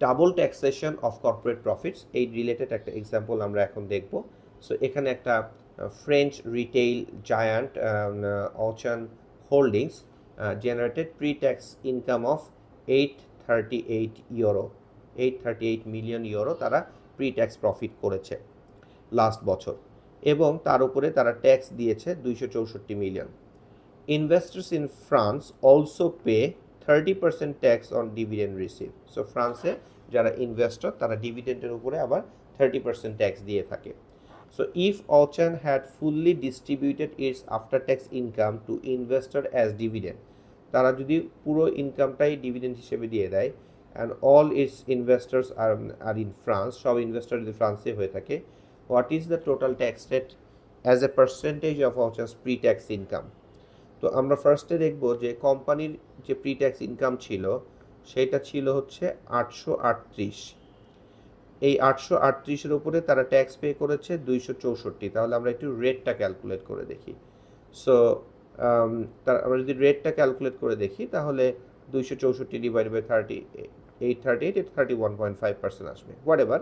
Double taxation of corporate profits, এই related একটা example আমরা এখন দেখব। সো এখানে একটা French retail giant Auchan holdings generated pre tax income of 838 euro, 838 million euro তারা প্রি ট্যাক্স প্রফিট করেছে লাস্ট বছর, এবং তার উপরে তারা ট্যাক্স দিয়েছে 264 million. Investors in France also pay 30% tax on dividend received. So ফ্রান্সে যারা ইনভেস্টর তারা ডিভিডেন্ডের উপরে আবার 30% ট্যাক্স দিয়ে থাকে। So if Auchan had fully distributed its after tax income to investor as dividend, তারা যদি পুরো ইনকামটাই ডিভিডেন্ড হিসেবে দিয়ে দেয়, and all its investors are in France, সব ইনভেস্টর যদি ফ্রান্সে হয়ে থাকে, what is the total tax rate as a percentage of Auchan's pre-tax income? তো আমরা ফার্স্টে দেখব যে কোম্পানির যে প্রি ট্যাক্স ইনকাম ছিল সেটা ছিল হচ্ছে 838। এই 838-এর উপরে তারা ট্যাক্স পে করেছে 264। তাহলে আমরা একটু রেটটা ক্যালকুলেট করে দেখি। সো আমরা যদি রেটটা ক্যালকুলেট করে দেখি তাহলে 264 ডিভাইড বাই 838 এটা 31.5% আসবে। হোয়াট এভার,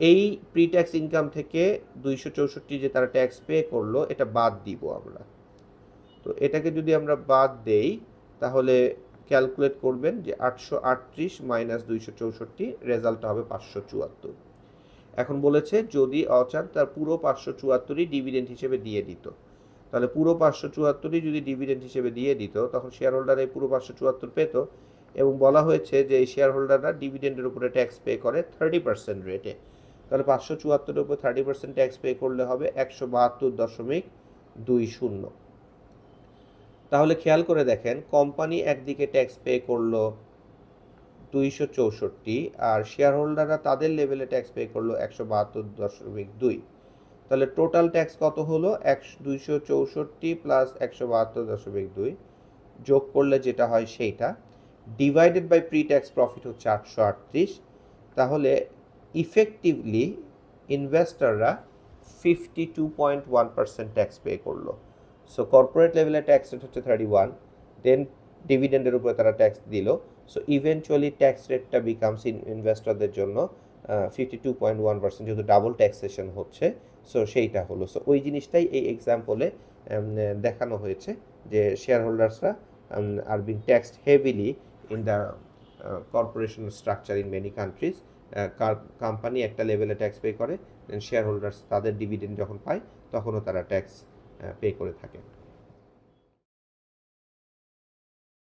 এই প্রি ট্যাক্স ইনকাম থেকে 264 যে তারা ট্যাক্স পে করলো এটা বাদ দিব আমরা। তো এটাকে যদি আমরা বাদ দেই তাহলে ক্যালকুলেট করবেন যে 838 মাইনাস 264, রেজাল্টটা হবে 574। এখন বলেছে যদি অচান তার পুরো 574ই ডিভিডেন্ড হিসেবে দিয়ে দিত, তাহলে পুরো 574ই যদি ডিভিডেন্ড হিসেবে দিয়ে দিত তখন শেয়ার হোল্ডার এই পুরো 574 পেত, এবং বলা হয়েছে যে এই শেয়ার হোল্ডাররা ডিভিডেন্ডের উপরে ট্যাক্স পে করে 30% রেটে। তাহলে 574-এর উপর 30% ট্যাক্স পে করলে হবে 172.20। তাহলে খেয়াল করে দেখেন কোম্পানি একদিকে ট্যাক্স পে করলো 264 আর শেয়ার হোল্ডাররা তাদের লেভেলে ট্যাক্স পে করলো 172.2। তাহলে টোটাল ট্যাক্স কত হলো 264 প্লাস 172.2 যোগ করলে যেটা হয় সেইটা divided by pre tax profit হচ্ছে 838। তাহলে ইফেক্টিভলি ইনভেস্টররা 52.1% ট্যাক্স পে করলো। সো কর্পোরেট লেভেলে ট্যাক্স রেট হচ্ছে 31, দেন ডিভিডেন্ডের উপরে তারা ট্যাক্স দিল। সো ইভেনচুয়ালি ট্যাক্স রেটটা বিকামস ইনভেস্টরদের জন্য 52.1%, যেহেতু ডাবল ট্যাক্সেশন হচ্ছে। সো সেইটা হলো, সো ওই জিনিসটাই এই এক্সাম্পলে দেখানো হয়েছে যে শেয়ার হোল্ডার্সরা আর being taxed heavily in the corporation structure in many countries. Company একটা লেভেলে ট্যাক্স পে করে, দেন শেয়ার হোল্ডার্স তাদের ডিভিডেন্ড যখন পায় তখনও তারা ট্যাক্স পে করে থাকে।